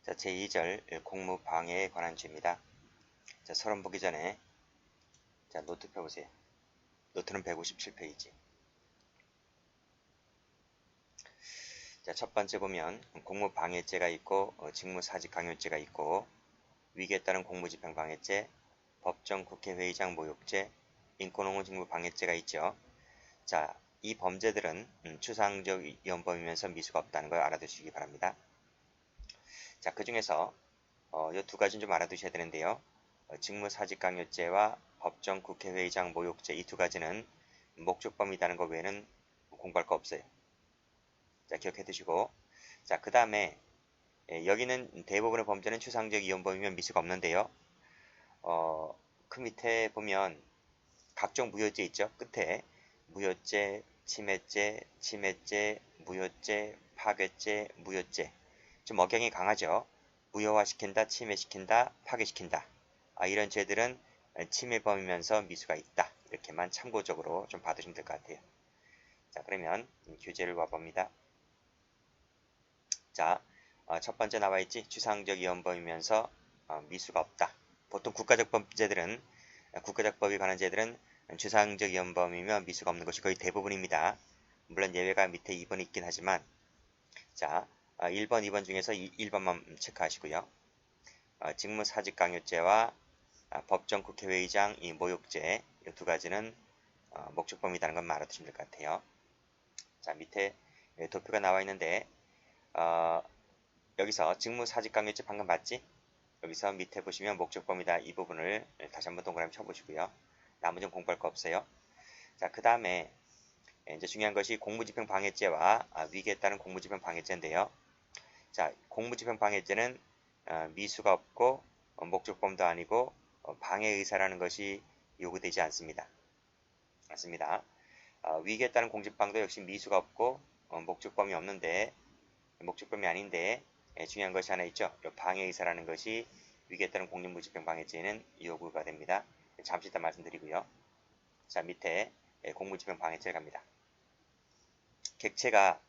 자, 제2절 공무방해에 관한 주입니다. 자, 서론 보기 전에 자, 노트 펴보세요. 노트는 157페이지. 자, 첫 번째 보면 공무방해죄가 있고 직무사직강요죄가 있고 위기에 따른 공무집행방해죄, 법정 국회의장 모욕죄, 인권옹호 직무방해죄가 있죠. 자, 이 범죄들은 추상적 위헌범이면서 미수가 없다는 걸 알아두시기 바랍니다. 자, 그 중에서 이 두 가지는 좀 알아두셔야 되는데요. 직무사직강요죄와 법정 국회의장 모욕죄 이 두 가지는 목적범이라는 것 외에는 공부할 거 없어요. 자, 기억해 두시고. 자, 그 다음에 여기는 대부분의 범죄는 추상적 위헌범이면 미수가 없는데요. 그 밑에 보면 각종 무효죄 있죠. 끝에 무효죄, 침해죄, 무효죄, 파괴죄, 무효죄. 좀 억양이 강하죠. 무효화시킨다, 침해시킨다, 파괴시킨다. 이런 죄들은 침해범이면서 미수가 있다. 이렇게만 참고적으로 좀 봐두시면 될 것 같아요. 자, 그러면 교재를 와봅니다. 자, 첫 번째 나와 있지. 추상적 위헌범이면서 미수가 없다. 보통 국가적 범죄들은 국가적 법에 관한 죄들은 추상적 위헌범이며 미수가 없는 것이 거의 대부분입니다. 물론 예외가 밑에 2번이 있긴 하지만 자, 1번, 2번 중에서 1번만 체크하시고요. 직무사직강요죄와 법정 국회의장 모욕죄 이 두 가지는 목적범이라는 건 알아두시면 될 것 같아요. 자, 밑에 도표가 나와 있는데 여기서 직무사직강요죄 방금 봤지? 여기서 밑에 보시면 목적범이다 이 부분을 다시 한번 동그라미 쳐보시고요. 나머지는 공부할 거 없어요. 자, 그 다음에 이제 중요한 것이 공무집행방해죄와 위기에 따른 공무집행방해죄인데요. 자, 공무집행방해죄는 미수가 없고 목적범도 아니고 방해의사라는 것이 요구되지 않습니다. 위기에 따른 공집방도 역시 미수가 없고 목적범이 없는데 목적범이 아닌데 중요한 것이 하나 있죠. 방해의사라는 것이 위기에 따른 공무집행방해죄에는 요구가 됩니다. 잠시 이따 말씀드리고요. 자, 밑에 공무집행방해죄를 갑니다. 객체가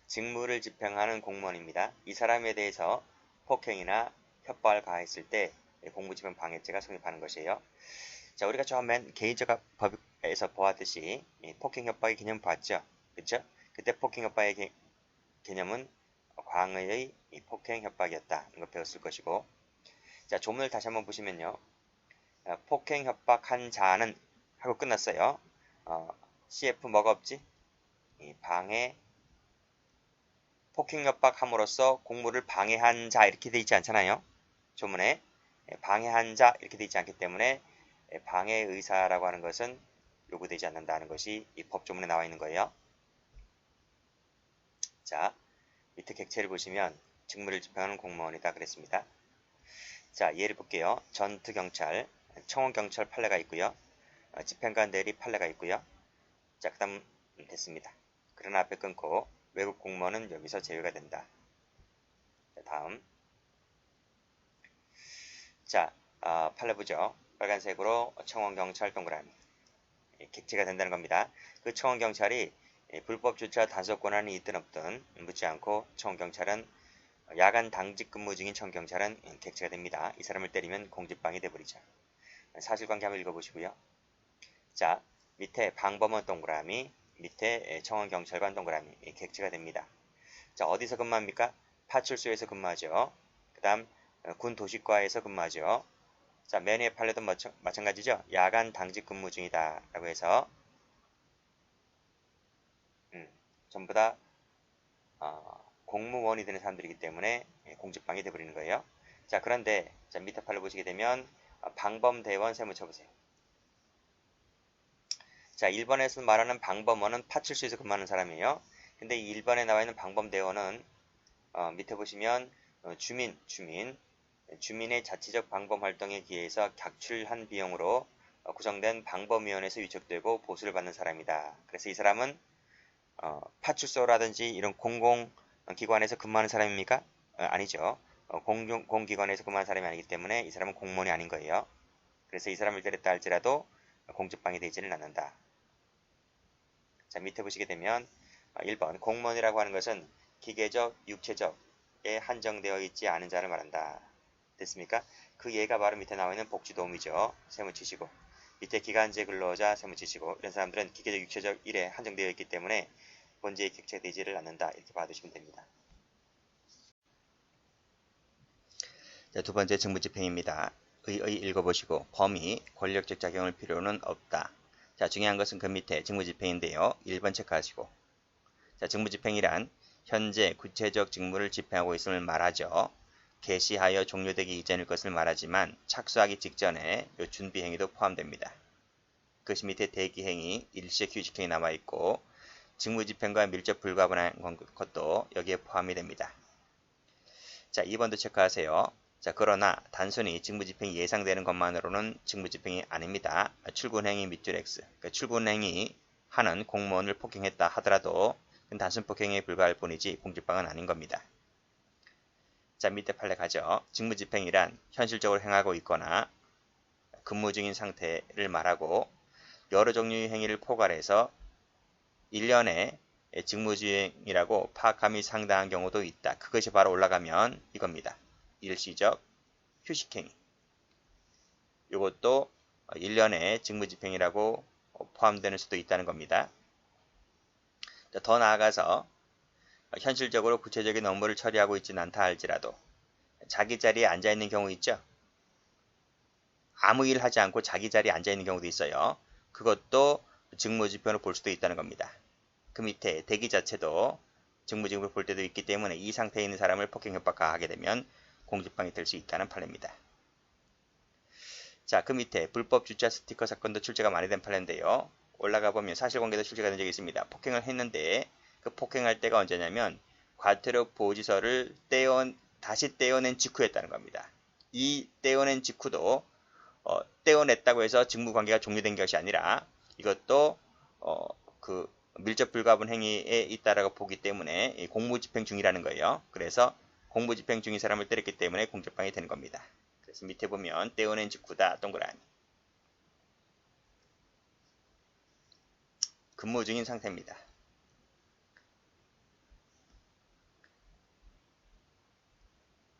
직무를 집행하는 공무원입니다. 이 사람에 대해서 폭행이나 협박을 가했을 때 공무집행방해죄가 성립하는 것이에요. 자, 우리가 처음 맨 개인적 법에서 보았듯이 폭행 협박의 개념 봤죠? 그쵸? 그때 폭행 협박의 개념은 광의의 폭행 협박이었다. 이거 배웠을 것이고. 자, 조문을 다시 한번 보시면요. 폭행 협박한 자는 하고 끝났어요. CF 뭐가 없지? 방해, 폭행 협박함으로써 공무를 방해한 자 이렇게 돼 있지 않잖아요. 조문에 방해한 자 이렇게 돼 있지 않기 때문에 방해 의사라고 하는 것은 요구되지 않는다는 것이 이 법조문에 나와 있는 거예요. 자, 밑에 객체를 보시면 직무를 집행하는 공무원이다 그랬습니다. 자, 예를 볼게요. 전투경찰, 청원경찰 판례가 있고요. 집행관 대리 판례가 있고요. 자, 그 다음 됐습니다. 그러나 앞에 끊고 외국 공무원은 여기서 제외가 된다. 자, 다음. 자, 판례 보죠. 빨간색으로 청원경찰 동그라미. 객체가 된다는 겁니다. 그 청원경찰이 불법 주차 단속 권한이 있든 없든 묻지 않고 청원경찰은 야간 당직 근무 중인 청원경찰은 객체가 됩니다. 이 사람을 때리면 공직방이 돼버리죠. 사실관계 한번 읽어보시고요. 자, 밑에 방범원 동그라미, 밑에 청원경찰관 동그라미 객체가 됩니다. 자, 어디서 근무합니까? 파출소에서 근무하죠. 그 다음 군 도시과에서 근무하죠. 자, 맨 위에 판례도 마찬가지죠. 야간 당직 근무 중이다 라고 해서 전부 다 공무원이 되는 사람들이기 때문에 공직방이 돼버리는 거예요. 자, 그런데 자, 밑에 판례 보시게 되면 방범대원 세무 쳐보세요. 자, 1번에서 말하는 방범원은 파출소에서 근무하는 사람이에요. 근데 이 1번에 나와 있는 방범대원은 밑에 보시면 주민의 자치적 방범활동에 기해서 객출한 비용으로 구성된 방범위원회에서 위촉되고 보수를 받는 사람이다. 그래서 이 사람은 파출소라든지 이런 공공기관에서 근무하는 사람입니까? 아니죠. 공기관에서 근무하는 사람이 아니기 때문에 이 사람은 공무원이 아닌 거예요. 그래서 이 사람을 때렸다 할지라도 공직방이 되지는 않는다. 자, 밑에 보시게 되면 1번 공무원이라고 하는 것은 기계적, 육체적 한정되어 있지 않은 자를 말한다. 됐습니까? 그 예가 바로 밑에 나와 있는 복지도우미죠. 세무 치시고 밑에 기간제 근로자 세무 치시고 이런 사람들은 기계적 육체적 일에 한정되어 있기 때문에 본제에 객체되지를 않는다. 이렇게 봐두시면 됩니다. 자, 두 번째 직무집행입니다. 의의 읽어보시고 범위, 권력적 작용을 필요는 없다. 자, 중요한 것은 그 밑에 직무집행인데요. 1번 체크하시고 자, 직무집행이란 현재 구체적 직무를 집행하고 있음을 말하죠. 개시하여 종료되기 이전일 것을 말하지만 착수하기 직전에 요 준비행위도 포함됩니다. 그것이 밑에 대기행위, 일시적 휴식행위 남아있고 직무집행과 밀접 불가분한 것도 여기에 포함이 됩니다. 자, 2번도 체크하세요. 자, 그러나 단순히 직무집행이 예상되는 것만으로는 직무집행이 아닙니다. 출근행위 밑줄 X, 그러니까 출근행위 하는 공무원을 폭행했다 하더라도 단순 폭행에 불과할 뿐이지 공직방은 아닌 겁니다. 자, 밑에 판례 가죠. 직무집행이란 현실적으로 행하고 있거나 근무 중인 상태를 말하고 여러 종류의 행위를 포괄해서 1년에 직무주행이라고 파악함이 상당한 경우도 있다. 그것이 바로 올라가면 이겁니다. 일시적 휴식행위. 이것도 1년에 직무집행이라고 포함되는 수도 있다는 겁니다. 더 나아가서 현실적으로 구체적인 업무를 처리하고 있지는 않다 할지라도 자기 자리에 앉아있는 경우 있죠. 아무 일 하지 않고 자기 자리에 앉아있는 경우도 있어요. 그것도 직무집행으로 볼 수도 있다는 겁니다. 그 밑에 대기 자체도 직무집행으로 볼 때도 있기 때문에 이 상태에 있는 사람을 폭행협박 가하게 되면 공직방이 될 수 있다는 판례입니다. 자, 그 밑에 불법 주차 스티커 사건도 출제가 많이 된 판례인데요. 올라가 보면 사실관계도 출제가 된 적이 있습니다. 폭행을 했는데 그 폭행할 때가 언제냐면 과태료 보지서를 다시 떼어낸 직후였다는 겁니다. 이 떼어낸 직후도 떼어냈다고 해서 직무관계가 종료된 것이 아니라 이것도 그 밀접 불가분 행위에 있다라고 보기 때문에 공무집행 중이라는 거예요. 그래서 공무집행 중인 사람을 때렸기 때문에 공직방이 되는 겁니다. 그래서 밑에 보면 떼어낸 직후다 동그라미. 근무 중인 상태입니다.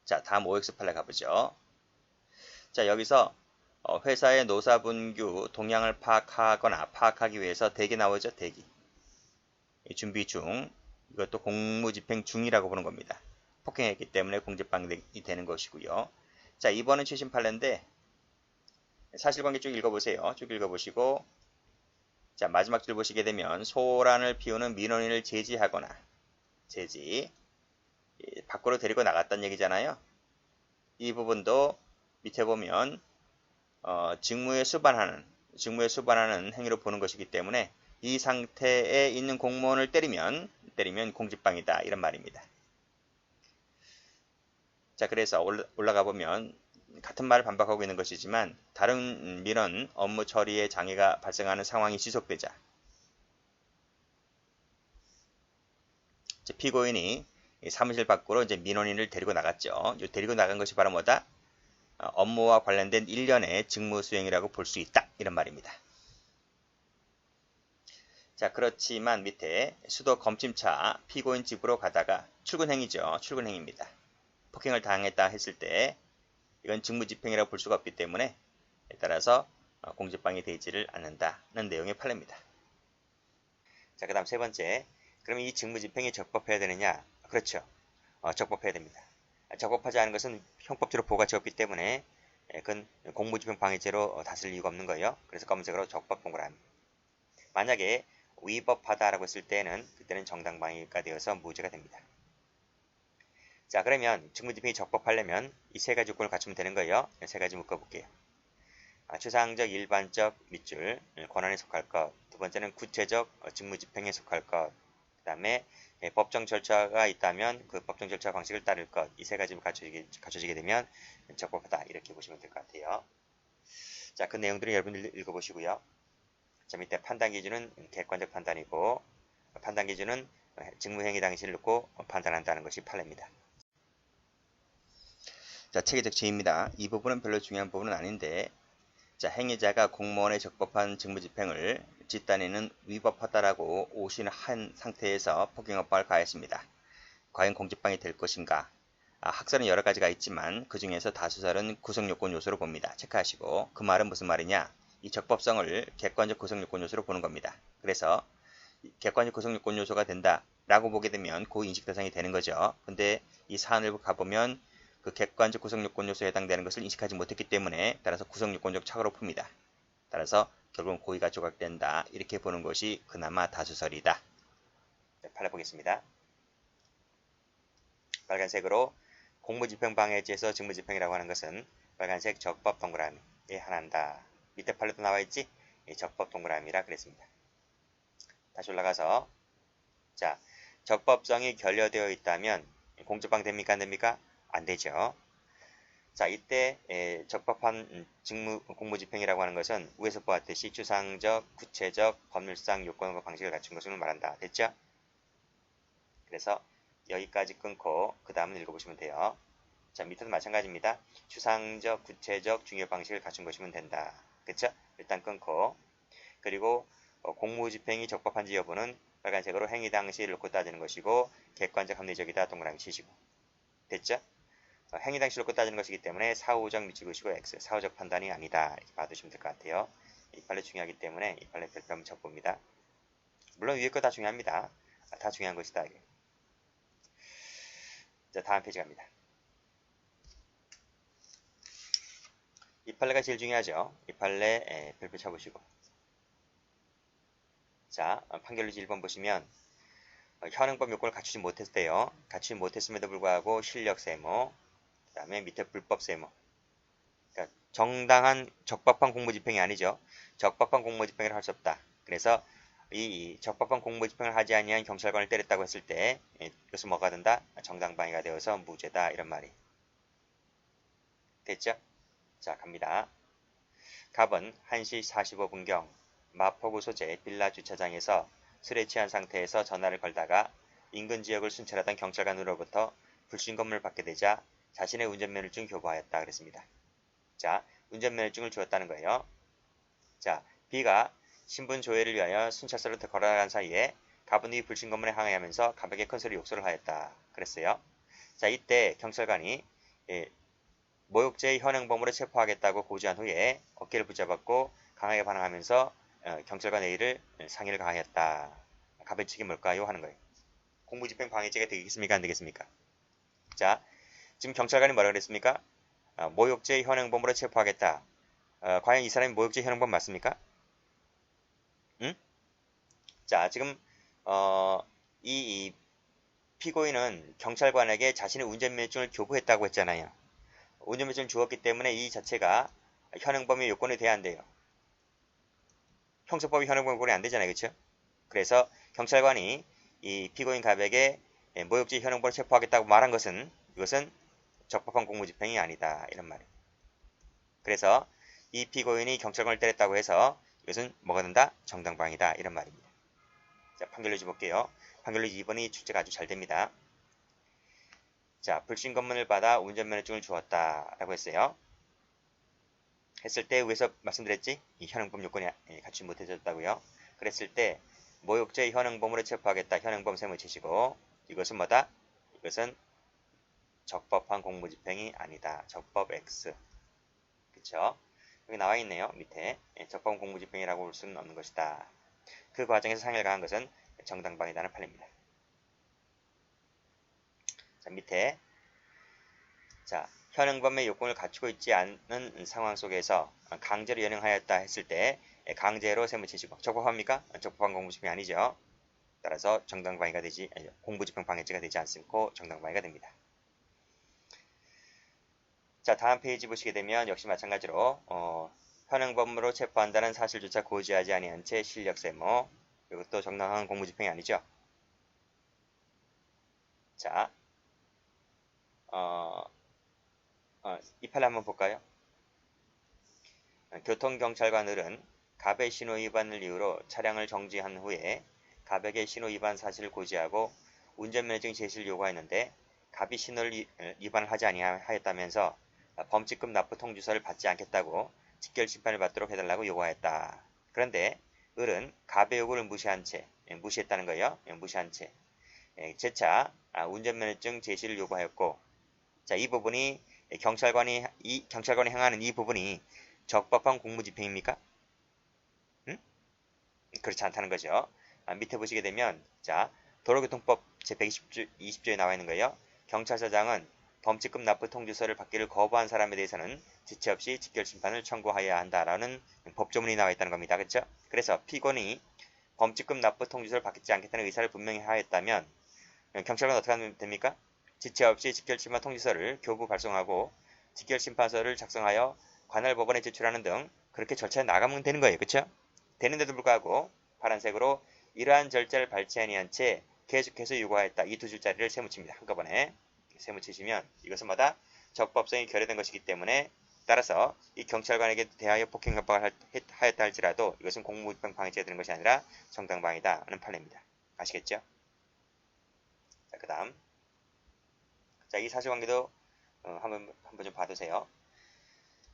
자, 다음 OX 판례 가보죠. 자, 여기서 회사의 노사분규 동향을 파악하거나 파악하기 위해서 대기 나오죠. 대기. 준비 중. 이것도 공무집행 중이라고 보는 겁니다. 폭행했기 때문에 공직방이 되는 것이고요. 자, 2번은 최신 판례인데 사실관계 쭉 읽어보세요. 쭉 읽어보시고 자, 마지막 줄 보시게 되면 소란을 피우는 민원인을 제지하거나 제지 밖으로 데리고 나갔다는 얘기잖아요. 이 부분도 밑에 보면 직무에 수반하는 행위로 보는 것이기 때문에 이 상태에 있는 공무원을 때리면 공직방이다 이런 말입니다. 자, 그래서 올라가 보면 같은 말을 반복하고 있는 것이지만 다른 민원 업무 처리에 장애가 발생하는 상황이 지속되자 피고인이 사무실 밖으로 이제 민원인을 데리고 나갔죠. 데리고 나간 것이 바로 뭐다? 업무와 관련된 일련의 직무 수행이라고 볼 수 있다. 이런 말입니다. 자, 그렇지만 밑에 수도 검침차 피고인 집으로 가다가 출근행위죠. 출근행위입니다. 폭행을 당했다 했을 때 이건 직무집행이라고 볼 수가 없기 때문에 따라서 공직방이 되지를 않는다는 내용의 판례입니다. 자, 그 다음 세 번째. 그러면 이 직무집행이 적법해야 되느냐? 그렇죠. 적법해야 됩니다. 적법하지 않은 것은 형법적으로 보호가 적었기 때문에 그건 공무집행 방해죄로 다스릴 이유가 없는 거예요. 그래서 검은색으로 적법 동그라미. 만약에 위법하다라고 했을 때는 그때는 정당방위가 되어서 무죄가 됩니다. 자, 그러면 직무집행이 적법하려면 이 세 가지 조건을 갖추면 되는 거예요. 세 가지 묶어볼게요. 추상적, 일반적 밑줄, 권한에 속할 것. 두 번째는 구체적 직무집행에 속할 것. 그 다음에 법정 절차가 있다면 그 법정 절차 방식을 따를 것. 이 세 가지를 갖춰지게 되면 적법하다. 이렇게 보시면 될 것 같아요. 자, 그 내용들을 여러분들 읽어보시고요. 자, 밑에 판단 기준은 객관적 판단이고 판단 기준은 직무행위 당시를 놓고 판단한다는 것이 판례입니다. 자, 체계적 제의입니다. 이 부분은 별로 중요한 부분은 아닌데 자, 행위자가 공무원의 적법한 직무집행을 집단에는 위법하다라고 오신한 상태에서 폭행협박을 가했습니다. 과연 공직방이 될 것인가? 학설은 여러 가지가 있지만 그 중에서 다수설은 구성요건 요소로 봅니다. 체크하시고 그 말은 무슨 말이냐? 이 적법성을 객관적 구성요건 요소로 보는 겁니다. 그래서 객관적 구성요건 요소가 된다라고 보게 되면 그 인식 대상이 되는 거죠. 근데 이 사안을 가보면 그 객관적 구성요건 요소에 해당되는 것을 인식하지 못했기 때문에 따라서 구성요건적 착오로 풉니다. 따라서 결국은 고의가 조각된다. 이렇게 보는 것이 그나마 다수설이다. 팔아보겠습니다. 빨간색으로 공무집행방해죄에서 직무집행이라고 하는 것은 빨간색 적법 동그라미에 한한다. 밑에 판례도 나와있지? 적법 동그라미라 그랬습니다. 다시 올라가서 자, 적법성이 결여되어 있다면 공적방 됩니까? 안 됩니까? 안 되죠. 자, 이때 적법한 공무집행이라고 하는 것은 위에서 보았듯이 추상적, 구체적, 법률상 요건과 방식을 갖춘 것을 말한다. 됐죠? 그래서 여기까지 끊고 그 다음은 읽어보시면 돼요. 자, 밑에도 마찬가지입니다. 추상적, 구체적, 중요 방식을 갖춘 것이면 된다. 그쵸? 일단 끊고 그리고 공무집행이 적법한지 여부는 빨간색으로 행위 당시를 놓고 따지는 것이고 객관적 합리적이다 동그라미 치시고 됐죠? 행위 당시를 놓고 따지는 것이기 때문에 사후적 미치고시고 X 사후적 판단이 아니다 이렇게 봐두시면 될 것 같아요. 이 판례 중요하기 때문에 이 판례 별표 한번 적봅니다. 물론 위에 거 다 중요합니다. 다 중요한 것이다. 자, 다음 페이지 갑니다. 이 판례가 제일 중요하죠. 이 판례 별표 쳐보시고 자, 판결유지 1번 보시면 현행법 요건을 갖추지 못했대요. 갖추지 못했음에도 불구하고 실력 세모, 그 다음에 밑에 불법 세모. 그러니까 정당한 적법한 공무집행이 아니죠. 적법한 공무집행을 할 수 없다. 그래서 이 적법한 공무집행을 하지 아니한 경찰관을 때렸다고 했을 때 이것은 뭐가 된다? 정당방위가 되어서 무죄다 이런 말이 됐죠? 자, 갑니다. 갑은 1시 45분경 마포구 소재 빌라 주차장에서 술에 취한 상태에서 전화를 걸다가 인근 지역을 순찰하던 경찰관으로부터 불신검문을 받게 되자 자신의 운전면허증 교부하였다 그랬습니다. 자, 운전면허증을 주었다는 거예요. 자, B가 신분 조회를 위하여 순찰서로 걸어나간 사이에 갑은 이 불신검문에 항의하면서 갑에게 큰 소리 욕설을 하였다 그랬어요. 자, 이때 경찰관이 모욕죄의 현행범으로 체포하겠다고 고지한 후에 어깨를 붙잡았고 강하게 반항하면서 경찰관 A를 상해를 가하였다. 갑의 책임이 뭘까요? 하는 거예요. 공무집행 방해죄가 되겠습니까? 안 되겠습니까? 자, 지금 경찰관이 뭐라 그랬습니까? 모욕죄의 현행범으로 체포하겠다. 과연 이 사람이 모욕죄 현행범 맞습니까? 응? 자, 지금 이 피고인은 경찰관에게 자신의 운전면허증을 교부했다고 했잖아요. 운전면허증을 주었기 때문에 이 자체가 현행범의 요건이 돼야 안 돼요. 형사법이 현행범 요건이 안 되잖아요. 그렇죠? 그래서 경찰관이 이 피고인 갑에게 모욕죄 현행범을 체포하겠다고 말한 것은 이것은 적법한 공무집행이 아니다. 이런 말이에요. 그래서 이 피고인이 경찰관을 때렸다고 해서 이것은 뭐가 된다? 정당방위다. 이런 말입니다. 자, 판결유지 볼게요. 판결유지 2번이 출제가 아주 잘 됩니다. 자, 불신검문을 받아 운전면허증을 주었다. 라고 했어요. 했을 때 위에서 말씀드렸지? 이 현행범 요건이 갖추지 못해졌다고요. 그랬을 때 모욕죄 현행범으로 체포하겠다. 현행범 세모 치시고 이것은 뭐다? 이것은 적법한 공무집행이 아니다. 적법 X. 그쵸? 여기 나와 있네요. 밑에 적법한 공무집행이라고 볼 수는 없는 것이다. 그 과정에서 상해를 가한 것은 정당방위다는 판례입니다. 자, 밑에 자, 현행범의 요건을 갖추고 있지 않은 상황 속에서 강제로 연행하였다 했을 때 강제로 세무치시고 적법합니까? 적법한 공무집행이 아니죠. 따라서 정당방위가 되지 공무집행 방해죄가 되지 않고 정당방위가 됩니다. 자, 다음 페이지 보시게 되면 역시 마찬가지로 현행범으로 체포한다는 사실조차 고지하지 아니한 채 실력세모 이것도 정당한 공무집행이 아니죠. 자, 이 판례 한번 볼까요? 교통경찰관들은 갑의 신호위반을 이유로 차량을 정지한 후에 갑에게 신호위반 사실을 고지하고 운전면허증 제시를 요구했는데 갑이 신호를 위반을 하지 아니하였다면서 범칙금 납부 통지서를 받지 않겠다고 직결 심판을 받도록 해달라고 요구하였다. 그런데 을은 갑의 요구를 무시했다는 거예요. 무시한 채 재차 운전면허증 제시를 요구하였고 자, 이 부분이 경찰관이 행하는 이 부분이 적법한 공무집행입니까? 응? 그렇지 않다는 거죠. 밑에 보시게 되면 자, 도로교통법 제120조에 나와 있는 거예요. 경찰서장은 범칙금 납부 통지서를 받기를 거부한 사람에 대해서는 지체 없이 직결심판을 청구하여야 한다라는 법조문이 나와 있다는 겁니다. 그렇죠? 그래서 피고인이 범칙금 납부 통지서를 받지 않겠다는 의사를 분명히 하였다면 경찰관은 어떻게 하면 됩니까? 지체 없이 직결심판 통지서를 교부 발송하고 직결심판서를 작성하여 관할 법원에 제출하는 등 그렇게 절차에 나가면 되는 거예요. 그렇죠? 되는데도 불구하고 파란색으로 이러한 절차를 밟지 아니한 채 계속해서 요구하였다. 이 두 줄짜리를 세무칩니다. 한꺼번에 세무치시면 이것은 마다 적법성이 결여된 것이기 때문에 따라서 이 경찰관에게 대하여 폭행협박을 하였다 할지라도 이것은 공무집행 방해죄가 되는 것이 아니라 정당방위다 하는 판례입니다. 아시겠죠? 자, 그 다음 자, 이 사실관계도 한번 좀 봐두세요.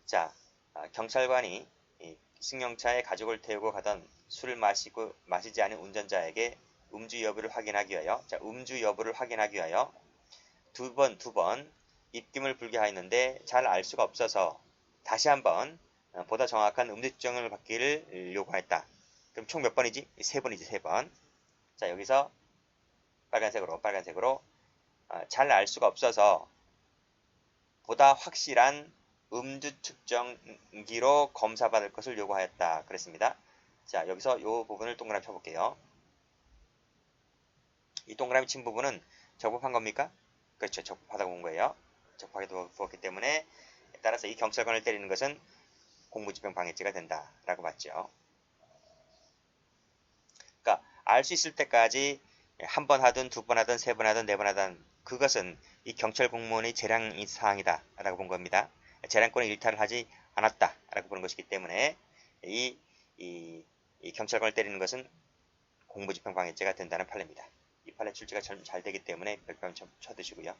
자, 경찰관이 승용차에 가족을 태우고 가던 술을 마시지 않은 운전자에게 음주 여부를 확인하기 위하여, 자, 음주 여부를 확인하기 위하여 두 번 입김을 불게 하였는데 잘 알 수가 없어서 다시 한번 보다 정확한 음주 측정을 받기를 요구했다. 그럼 총 몇 번이지? 세 번이지, 세 번. 자, 여기서 빨간색으로 잘 알 수가 없어서 보다 확실한 음주 측정기로 검사받을 것을 요구하였다. 그랬습니다. 자, 여기서 이 부분을 동그라미 쳐볼게요. 이 동그라미 친 부분은 적법한 겁니까? 그렇죠. 적법하다고 본 거예요. 적법하게 두었기 때문에 따라서 이 경찰관을 때리는 것은 공무집행 방해죄가 된다라고 봤죠. 그러니까 알 수 있을 때까지 한 번 하든 두 번 하든 세 번 하든 네 번 하든 그것은 이 경찰 공무원의 재량 사항이다 라고 본 겁니다. 재량권의 일탈을 하지 않았다 라고 보는 것이기 때문에 이 경찰관을 때리는 것은 공무집행 방해죄가 된다는 판례입니다. 이 판례 출제가 잘 되기 때문에 별점 쳐두시고요.